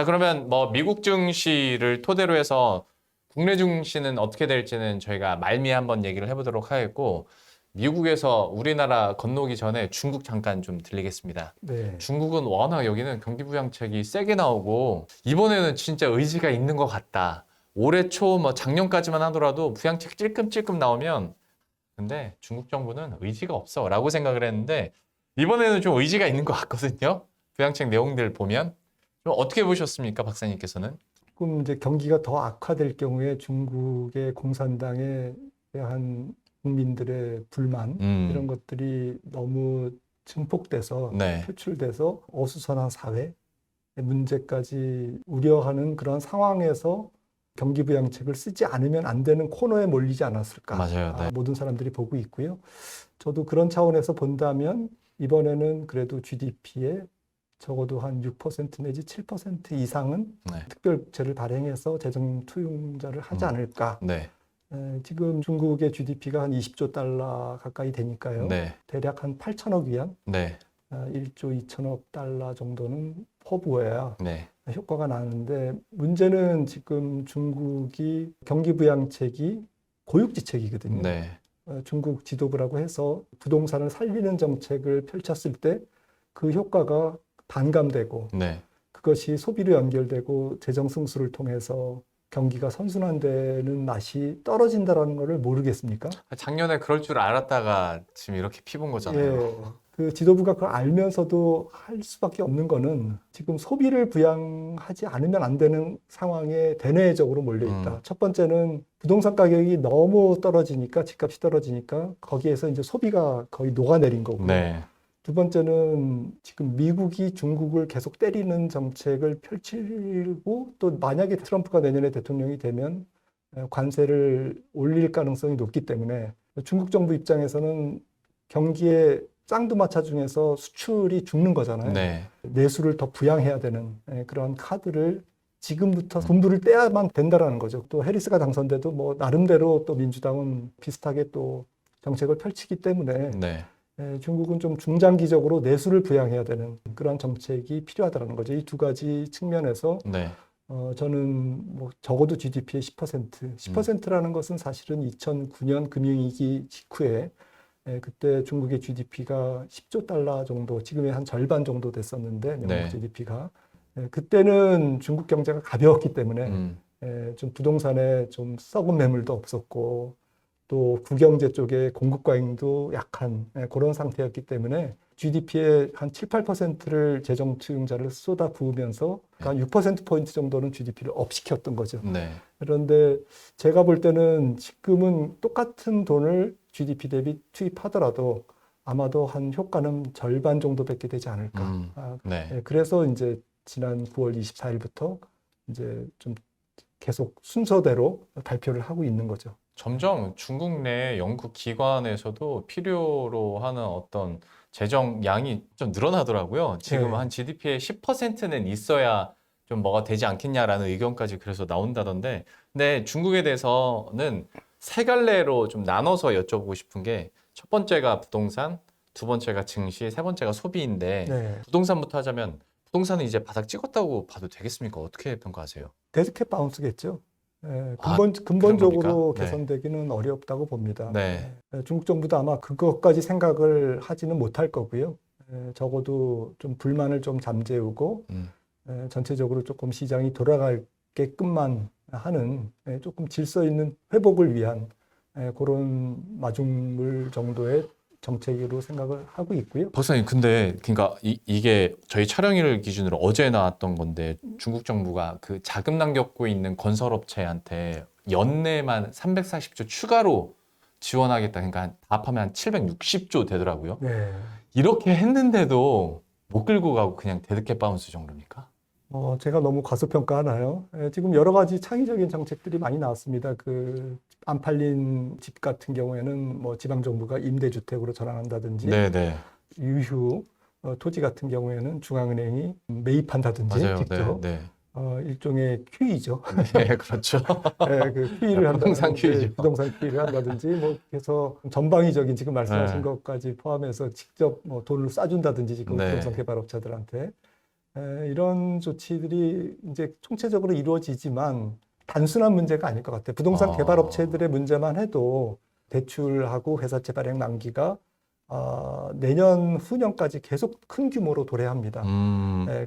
자, 그러면 뭐 미국 증시를 토대로 해서 국내 증시는 어떻게 될지는 저희가 말미에 한번 얘기를 해보도록 하겠고, 미국에서 우리나라 건너기 전에 중국 잠깐 좀 들리겠습니다. 네. 중국은 워낙 여기는 경기 부양책이 세게 나오고 이번에는 진짜 의지가 있는 것 같다. 올해 초 뭐 작년까지만 하더라도 부양책 찔끔찔끔 나오면 근데 중국 정부는 의지가 없어 라고 생각을 했는데 이번에는 좀 의지가 있는 것 같거든요. 부양책 내용들 보면 좀 어떻게 보셨습니까, 박사님께서는? 조금 이제 경기가 더 악화될 경우에 중국의 공산당에 대한 국민들의 불만 이런 것들이 너무 증폭돼서 네, 표출돼서 어수선한 사회 문제까지 우려하는 그런 상황에서 경기 부양책을 쓰지 않으면 안 되는 코너에 몰리지 않았을까. 맞아요. 네. 모든 사람들이 보고 있고요. 저도 그런 차원에서 본다면 이번에는 그래도 GDP에 적어도 한 6% 내지 7% 이상은 네. 특별제를 발행해서 재정 투용자를 하지 않을까. 네. 지금 중국의 GDP가 한 20조 달러 가까이 되니까요. 네. 대략 한 8천억 위안, 네. 1조 2천억 달러 정도는 퍼부어야 네. 효과가 나는데 문제는 지금 중국이 경기 부양책이 고육지책이거든요. 네. 중국 지도부라고 해서 부동산을 살리는 정책을 펼쳤을 때 그 효과가 반감되고 네. 그것이 소비로 연결되고 재정 승수를 통해서 경기가 선순환되는 맛이 떨어진다는 것을 모르겠습니까? 작년에 그럴 줄 알았다가 지금 이렇게 피본 거잖아요. 예. 그 지도부가 그걸 알면서도 할 수밖에 없는 거는 지금 소비를 부양하지 않으면 안 되는 상황에 대내적으로 몰려 있다. 첫 번째는 부동산 가격이 너무 떨어지니까 집값이 떨어지니까 거기에서 이제 소비가 거의 녹아내린 거고요. 네. 두 번째는 지금 미국이 중국을 계속 때리는 정책을 펼치고 또 만약에 트럼프가 내년에 대통령이 되면 관세를 올릴 가능성이 높기 때문에 중국 정부 입장에서는 경기에 쌍두마차 중에서 수출이 죽는 거잖아요. 네. 내수를 더 부양해야 되는 그런 카드를 지금부터 분부를 떼야만 된다라는 거죠. 또 해리스가 당선돼도 뭐 나름대로 또 민주당은 비슷하게 또 정책을 펼치기 때문에 네. 중국은 좀 중장기적으로 내수를 부양해야 되는 그런 정책이 필요하다는 거죠. 이 두 가지 측면에서 네. 저는 뭐 적어도 GDP의 10%라는 것은 사실은 2009년 금융위기 직후에 그때 중국의 GDP가 10조 달러 정도, 지금의 한 절반 정도 됐었는데 영국 네. GDP가 그때는 중국 경제가 가벼웠기 때문에 좀 부동산에 좀 썩은 매물도 없었고 또 구경제 쪽에 공급 과잉도 약한 그런 상태였기 때문에 GDP의 한 7, 8%를 재정 투용자를 쏟아 부으면서 한 6%포인트 정도는 GDP를 업시켰던 거죠. 네. 그런데 제가 볼 때는 지금은 똑같은 돈을 GDP 대비 투입하더라도 아마도 한 효과는 절반 정도밖에 되지 않을까. 네. 그래서 이제 지난 9월 24일부터 이제 좀 계속 순서대로 발표를 하고 있는 거죠. 점점 중국 내 연구 기관에서도 필요로 하는 어떤 재정 양이 좀 늘어나더라고요. 지금 네. 한 GDP의 10%는 있어야 좀 뭐가 되지 않겠냐라는 의견까지 그래서 나온다던데. 근데 중국에 대해서는 세 갈래로 좀 나눠서 여쭤보고 싶은 게 첫 번째가 부동산, 두 번째가 증시, 세 번째가 소비인데 네. 부동산부터 하자면 부동산은 이제 바닥 찍었다고 봐도 되겠습니까? 어떻게 평가하세요? 데드캣 바운스겠죠. 아, 근본적으로 겁니까? 네. 개선되기는 어렵다고 봅니다. 네. 중국 정부도 아마 그것까지 생각을 하지는 못할 거고요. 적어도 좀 불만을 좀 잠재우고 전체적으로 조금 시장이 돌아가게끔만 하는 조금 질서 있는 회복을 위한 그런 마중물 정도의 정책으로 생각을 하고 있고요. 박사님, 근데 그러니까 이게 저희 촬영일 기준으로 어제 나왔던 건데 중국 정부가 그 자금 남겼고 있는 건설업체한테 연내만 340조 추가로 지원하겠다. 그러니까 다 합하면 한 760조 되더라고요. 네. 이렇게 했는데도 못 끌고 가고 그냥 데드캣 바운스 정도입니까? 제가 너무 과소평가하나요? 지금 여러 가지 창의적인 정책들이 많이 나왔습니다. 안 팔린 집 같은 경우에는 뭐 지방정부가 임대주택으로 전환한다든지, 네네. 유휴 토지 같은 경우에는 중앙은행이 매입한다든지 맞아요. 직접 네. 일종의 QE죠. 네, 그렇죠. 그 QE를 부동산 한다든지, QE죠. 부동산 QE를 한다든지, 뭐 해서 전방위적인 지금 말씀하신 네. 것까지 포함해서 직접 뭐 돈을 쏴준다든지 지금 네. 부동산 개발업자들한테. 이런 조치들이 이제 총체적으로 이루어지지만 단순한 문제가 아닐 것 같아요. 부동산 개발업체들의 문제만 해도 대출하고 회사채 발행 만기가 내년 후년까지 계속 큰 규모로 도래합니다.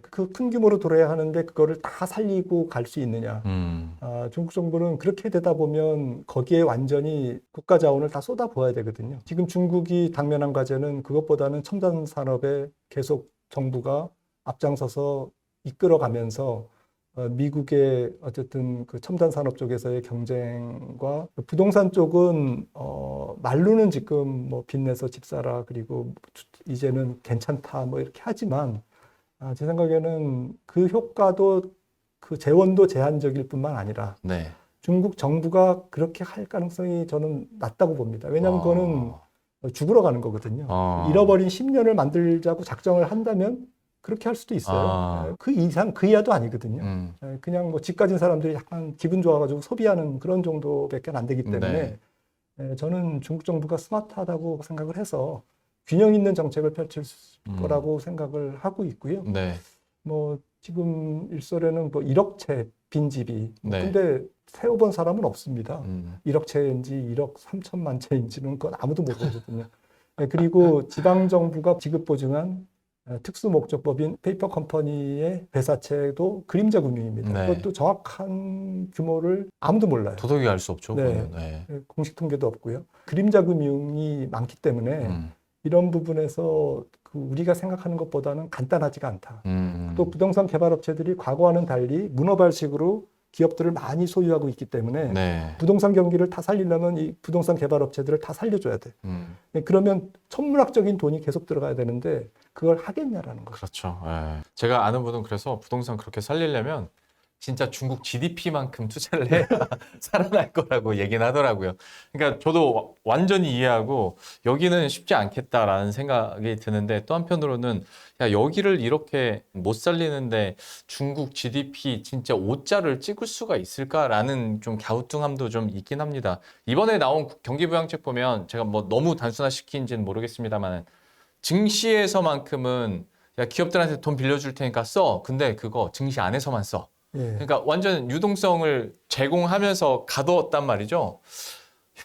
그 큰 규모로 도래야 하는데 그거를 다 살리고 갈 수 있느냐. 중국 정부는 그렇게 되다 보면 거기에 완전히 국가 자원을 다 쏟아부어야 되거든요. 지금 중국이 당면한 과제는 그것보다는 첨단 산업에 계속 정부가 앞장서서 이끌어가면서 미국의 어쨌든 그 첨단 산업 쪽에서의 경쟁과 부동산 쪽은 말로는 지금 뭐 빚내서 집 사라 그리고 이제는 괜찮다 뭐 이렇게 하지만 제 생각에는 그 효과도 그 재원도 제한적일 뿐만 아니라 네. 중국 정부가 그렇게 할 가능성이 저는 낮다고 봅니다. 왜냐하면 그거는 죽으러 가는 거거든요. 잃어버린 10년을 만들자고 작정을 한다면 그렇게 할 수도 있어요. 그 이상, 그 이하도 아니거든요. 그냥 뭐 집 가진 사람들이 약간 기분 좋아가지고 소비하는 그런 정도밖에 안 되기 때문에 저는 중국 정부가 스마트하다고 생각을 해서 균형 있는 정책을 펼칠 거라고 생각을 하고 있고요. 네. 뭐 지금 일설에는 뭐 1억 채 빈집이 네. 근데 세어본 사람은 없습니다. 1억 채인지 1억 3천만 채인지는 그건 아무도 모르거든요. 그리고 지방정부가 지급보증한 특수목적법인 페이퍼 컴퍼니의 회사채도 그림자 금융입니다. 네. 그것도 정확한 규모를 아무도 몰라요. 도덕이 알 수 없죠. 네. 네. 공식 통계도 없고요. 그림자 금융이 많기 때문에 이런 부분에서 그 우리가 생각하는 것보다는 간단하지가 않다. 또 부동산 개발업체들이 과거와는 달리 문어발식으로 기업들을 많이 소유하고 있기 때문에 네. 부동산 경기를 다 살리려면 이 부동산 개발업체들을 다 살려줘야 돼. 그러면 천문학적인 돈이 계속 들어가야 되는데 그걸 하겠냐라는 거죠. 그렇죠. 예. 제가 아는 분은 그래서 부동산 그렇게 살리려면 진짜 중국 GDP만큼 투자를 해야 살아날 거라고 얘기는 하더라고요. 그러니까 저도 완전히 이해하고 여기는 쉽지 않겠다라는 생각이 드는데 또 한편으로는 야, 여기를 이렇게 못 살리는데 중국 GDP 진짜 5자를 찍을 수가 있을까라는 좀 갸우뚱함도 좀 있긴 합니다. 이번에 나온 경기부양책 보면 제가 뭐 너무 단순화시킨지는 모르겠습니다만 증시에서만큼은 야, 기업들한테 돈 빌려줄 테니까 써. 근데 그거 증시 안에서만 써. 그러니까 완전 유동성을 제공하면서 가뒀단 말이죠.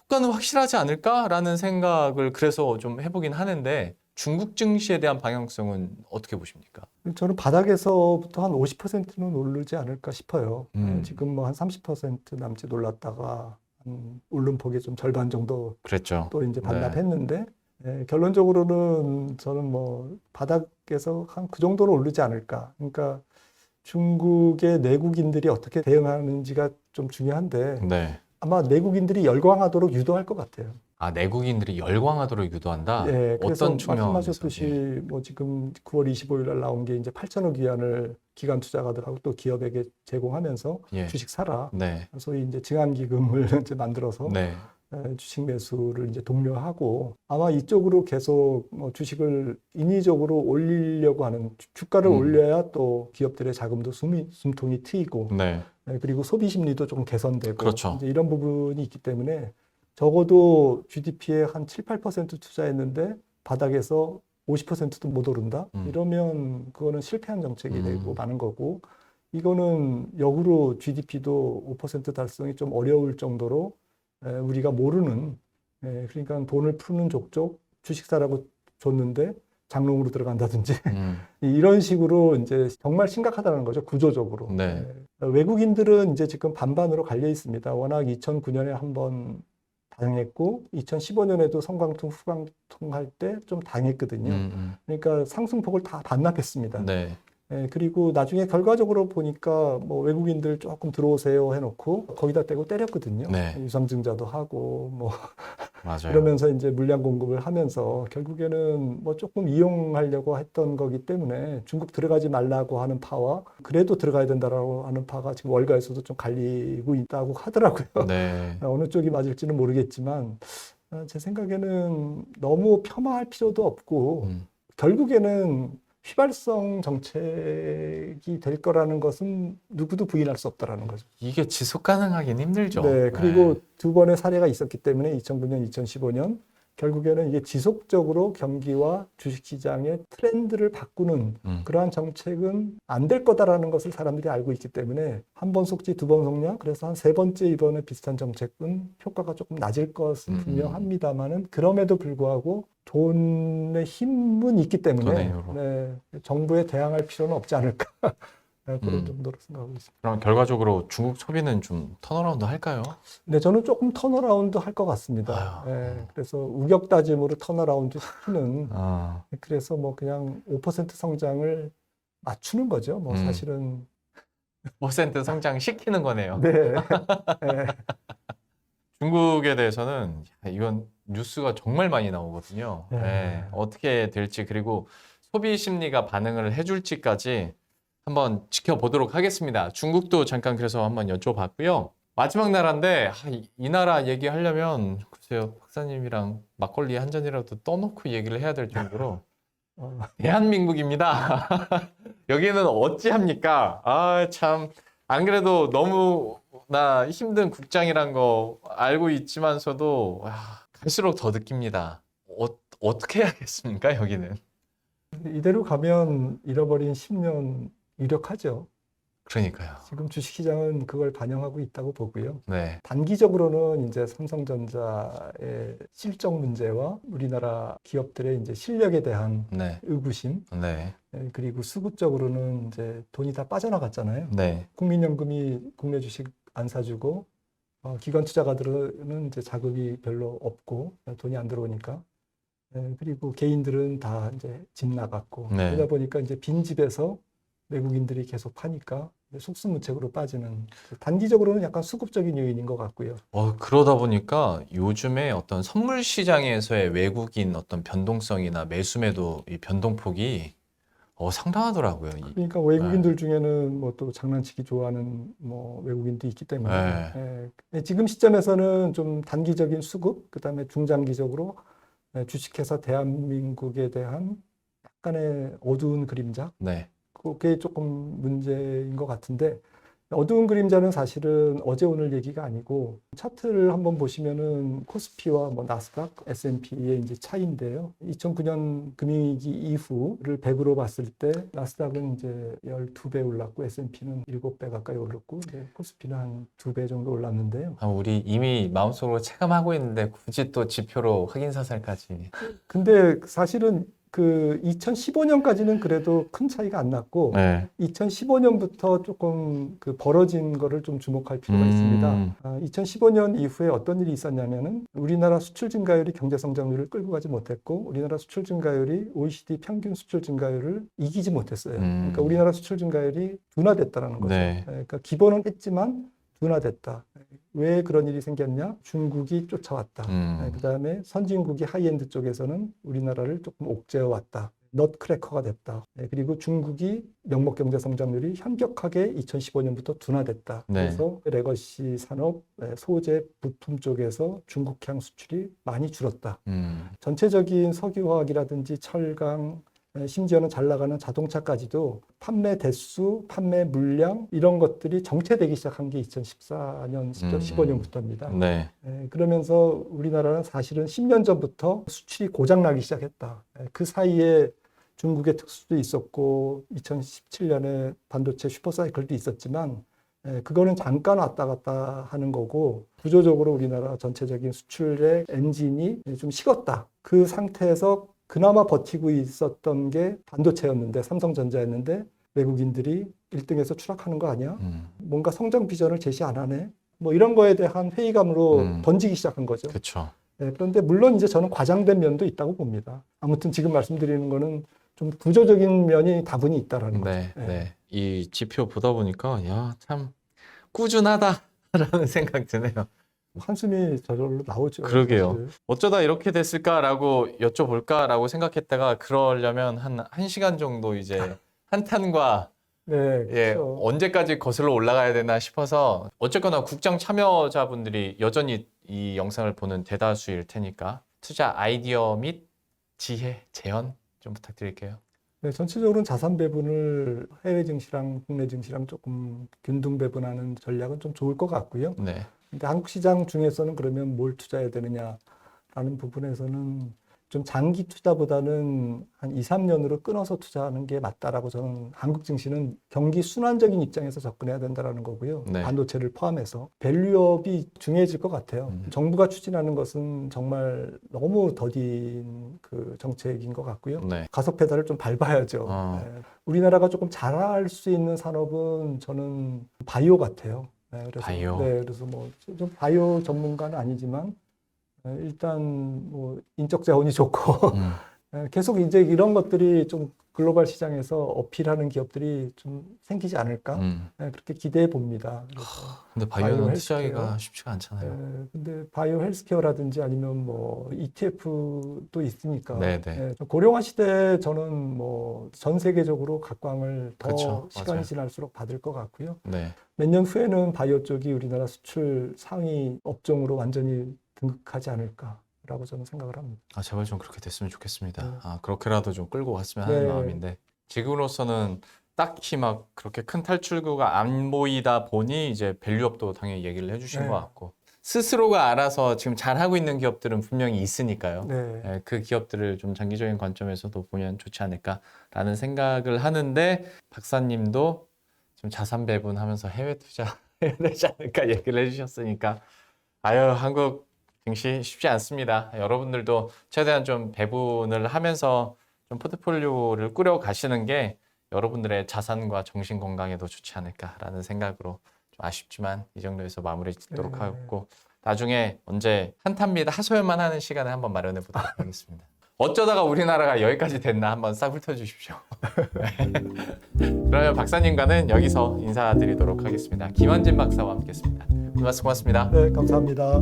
효과는 확실하지 않을까라는 생각을 그래서 좀 해보긴 하는데 중국 증시에 대한 방향성은 어떻게 보십니까? 저는 바닥에서부터 한 50%는 오르지 않을까 싶어요. 지금 뭐 한 30% 남짓 올랐다가 한 오름폭의 좀 절반 정도 그랬죠. 또 이제 반납했는데 결론적으로는 저는 뭐 바닥에서 한 그 정도는 오르지 않을까. 그러니까 중국의 내국인들이 어떻게 대응하는지가 좀 중요한데 네. 아마 내국인들이 열광하도록 유도할 것 같아요. 아, 내국인들이 열광하도록 유도한다? 그래서 어떤 측면에서? 말씀하셨듯이 뭐 지금 9월 25일 날 나온 게 이제 8천억 위안을 기관 투자가들하고 또 기업에게 제공하면서 주식 사라. 네. 소위 이제 증안기금을 이제 만들어서 네. 주식 매수를 이제 독려하고 아마 이쪽으로 계속 주식을 인위적으로 올리려고 하는 주가를 올려야 또 기업들의 자금도 숨통이 트이고 네. 그리고 소비 심리도 좀 개선되고 그렇죠. 이제 이런 부분이 있기 때문에 적어도 GDP에 한 7, 8% 투자했는데 바닥에서 50%도 못 오른다? 이러면 그거는 실패한 정책이 되고 마는 거고 이거는 역으로 GDP도 5% 달성이 좀 어려울 정도로 우리가 모르는 그러니까 돈을 푸는 족족 주식 사라고 줬는데 장롱으로 들어간다든지 이런 식으로 이제 정말 심각하다는 거죠 구조적으로. 네. 외국인들은 이제 지금 반반으로 갈려 있습니다. 워낙 2009년에 한번 당했고 2015년에도 성광통 후광통 할 때 좀 당했거든요. 그러니까 상승폭을 다 반납했습니다. 네. 그리고 나중에 결과적으로 보니까 뭐 외국인들 조금 들어오세요 해놓고 거기다 떼고 때렸거든요. 네. 유상증자도 하고 뭐 맞아요. 이러면서 이제 물량 공급을 하면서 결국에는 뭐 조금 이용하려고 했던 거기 때문에 중국 들어가지 말라고 하는 파와 그래도 들어가야 된다라고 하는 파가 지금 월가에서도 좀 갈리고 있다고 하더라고요. 네. 어느 쪽이 맞을지는 모르겠지만 제 생각에는 너무 폄하할 필요도 없고 결국에는 휘발성 정책이 될 거라는 것은 누구도 부인할 수 없다라는 거죠. 이게 지속 가능하긴 힘들죠. 네, 그리고 두 번의 사례가 있었기 때문에 2009년, 2015년 결국에는 이게 지속적으로 경기와 주식시장의 트렌드를 바꾸는 그러한 정책은 안 될 거다라는 것을 사람들이 알고 있기 때문에 한 번 속지 두 번 속냐? 그래서 한 세 번째 이번에 비슷한 정책은 효과가 조금 낮을 것은 분명합니다만은 그럼에도 불구하고 돈의 힘은 있기 때문에 네, 정부에 대항할 필요는 없지 않을까. 네, 그런 정도로 생각하고 있습니다. 그럼 결과적으로 중국 소비는 좀 턴어라운드 할까요? 네, 저는 조금 턴어라운드 할 것 같습니다. 네, 그래서 우격 다짐으로 턴어라운드 시키는 그래서 뭐 그냥 5% 성장을 맞추는 거죠. 뭐 사실은 5% 성장 시키는 거네요. 네. 네. 중국에 대해서는 이건 뉴스가 정말 많이 나오거든요. 네. 네, 어떻게 될지 그리고 소비 심리가 반응을 해줄지까지 한번 지켜보도록 하겠습니다. 중국도 잠깐 그래서 한번 여쭤봤고요. 마지막 나라인데 이 나라 얘기하려면 글쎄요 박사님이랑 막걸리 한 잔이라도 떠놓고 얘기를 해야 될 정도로 대한민국입니다. 여기는 어찌합니까? 아, 참. 안 그래도 너무나 힘든 국장이란 거 알고 있지만서도 갈수록 더 느낍니다. 어떻게 해야겠습니까, 여기는? 이대로 가면 잃어버린 10년 유력하죠. 그러니까요. 지금 주식시장은 그걸 반영하고 있다고 보고요. 네. 단기적으로는 이제 삼성전자의 실적 문제와 우리나라 기업들의 이제 실력에 대한 네. 의구심, 네. 그리고 수급적으로는 이제 돈이 다 빠져나갔잖아요. 네. 국민연금이 국내 주식 안 사주고 기관 투자가들은 이제 자금이 별로 없고 돈이 안 들어오니까 그리고 개인들은 다 이제 집 나갔고 네. 그러다 보니까 이제 빈 집에서 외국인들이 계속 파니까 속수무책으로 빠지는 단기적으로는 약간 수급적인 요인인 것 같고요. 그러다 보니까 요즘에 어떤 선물 시장에서의 외국인 어떤 변동성이나 매수매도 이 변동폭이 상당하더라고요. 그러니까 외국인들 중에는 뭐 또 장난치기 좋아하는 뭐 외국인도 있기 때문에 지금 시점에서는 좀 단기적인 수급, 그다음에 중장기적으로 주식회사 대한민국에 대한 약간의 어두운 그림자. 네. 그게 조금 문제인 것 같은데 어두운 그림자는 사실은 어제 오늘 얘기가 아니고 차트를 한번 보시면은 코스피와 뭐 나스닥, S&P의 이제 차이인데요. 2009년 금융위기 이후를 100으로 봤을 때 나스닥은 이제 12배 올랐고 S&P는 7배 가까이 올랐고 코스피는 한 2배 정도 올랐는데요. 우리 이미 마음속으로 체감하고 있는데 굳이 또 지표로 확인 사살까지. 근데 사실은 그 2015년까지는 그래도 큰 차이가 안 났고 2015년부터 조금 그 벌어진 거를 좀 주목할 필요가 있습니다. 2015년 이후에 어떤 일이 있었냐면은 우리나라 수출 증가율이 경제 성장률을 끌고 가지 못했고 우리나라 수출 증가율이 OECD 평균 수출 증가율을 이기지 못했어요. 그러니까 우리나라 수출 증가율이 둔화됐다라는 거죠. 그러니까 기본은 했지만 둔화됐다. 왜 그런 일이 생겼냐? 중국이 쫓아왔다. 그다음에 선진국이 하이엔드 쪽에서는 우리나라를 조금 옥죄어 왔다. 넛크래커가 됐다. 그리고 중국이 명목 경제 성장률이 현격하게 2015년부터 둔화됐다. 그래서 레거시 산업, 소재, 부품 쪽에서 중국향 수출이 많이 줄었다. 전체적인 석유화학이라든지 철강, 심지어는 잘 나가는 자동차까지도 판매 대수, 판매 물량 이런 것들이 정체되기 시작한 게 2014년, 15년부터입니다. 그러면서 우리나라는 사실은 10년 전부터 수출이 고장나기 시작했다. 그 사이에 중국의 특수도 있었고 2017년에 반도체 슈퍼사이클도 있었지만 그거는 잠깐 왔다 갔다 하는 거고 구조적으로 우리나라 전체적인 수출의 엔진이 좀 식었다. 그 상태에서 그나마 버티고 있었던 게 반도체였는데 삼성전자였는데 외국인들이 1등에서 추락하는 거 아니야? 뭔가 성장 비전을 제시 안 하네? 뭐 이런 거에 대한 회의감으로 던지기 시작한 거죠. 그렇죠. 그런데 물론 이제 저는 과장된 면도 있다고 봅니다. 아무튼 지금 말씀드리는 거는 좀 구조적인 면이 다분히 있다라는 거죠. 이 지표 보다 보니까 참 꾸준하다라는 생각 드네요. 한숨이 저절로 나오죠. 그러게요. 사실. 어쩌다 이렇게 됐을까라고 여쭤볼까라고 생각했다가 그러려면 한 1시간 정도 이제 한탄과 그렇죠. 언제까지 거슬러 올라가야 되나 싶어서 어쨌거나 국장 참여자분들이 여전히 이 영상을 보는 대다수일 테니까 투자 아이디어 및 지혜, 제언 좀 부탁드릴게요. 전체적으로는 자산 배분을 해외 증시랑 국내 증시랑 조금 균등 배분하는 전략은 좀 좋을 것 같고요. 근데 한국 시장 중에서는 그러면 뭘 투자해야 되느냐라고 투자라는 부분에서는 좀 장기 투자보다는 한 2, 3년으로 끊어서 투자하는 게 맞다라고 저는 한국 증시는 경기 순환적인 입장에서 접근해야 된다라는 거고요. 네. 반도체를 포함해서 밸류업이 중요해질 것 같아요. 정부가 추진하는 것은 정말 너무 더딘 그 정책인 것 같고요. 네. 가속 페달을 좀 밟아야죠. 네. 우리나라가 조금 잘할 수 있는 산업은 저는 바이오 같아요. 네, 그래서, 바이오. 네, 그래서 뭐 좀 바이오 전문가는 아니지만 일단 뭐 인적 자원이 좋고 계속 이제 이런 것들이 좀 글로벌 시장에서 어필하는 기업들이 좀 생기지 않을까 그렇게 기대해 봅니다. 근데 바이오는 바이오 투자하기가 헬스케어. 쉽지가 않잖아요. 근데 바이오 헬스케어라든지 아니면 뭐 ETF도 있으니까 네네. 좀 고령화 시대에 저는 뭐 전 세계적으로 각광을 더 그쵸, 시간이 맞아요. 지날수록 받을 것 같고요. 네. 몇 년 후에는 바이오 쪽이 우리나라 수출 상위 업종으로 완전히 등극하지 않을까라고 저는 생각을 합니다. 아, 제발 좀 그렇게 됐으면 좋겠습니다. 네. 아, 그렇게라도 좀 끌고 갔으면 하는 네. 마음인데 지금으로서는 딱히 막 그렇게 큰 탈출구가 안 보이다 보니 이제 밸류업도 당연히 얘기를 해주신 네. 것 같고 스스로가 알아서 지금 잘하고 있는 기업들은 분명히 있으니까요. 네. 예, 그 기업들을 좀 장기적인 관점에서도 보면 좋지 않을까라는 생각을 하는데 박사님도 좀 자산 배분하면서 해외 투자해야 되지 않을까 얘기를 해주셨으니까 아유, 한국 증시 쉽지 않습니다. 여러분들도 최대한 좀 배분을 하면서 좀 포트폴리오를 꾸려 가시는 게 여러분들의 자산과 정신 건강에도 좋지 않을까라는 생각으로 좀 아쉽지만 이 정도에서 마무리 짓도록 네. 하겠고 나중에 언제 한탄미다 하소연만 하는 시간을 한번 마련해 보도록 하겠습니다. 어쩌다가 우리나라가 여기까지 됐나 한번 싹 훑어주십시오. 그러면 박사님과는 여기서 인사드리도록 하겠습니다. 김원진 박사와 함께했습니다. 고맙습니다. 네, 감사합니다.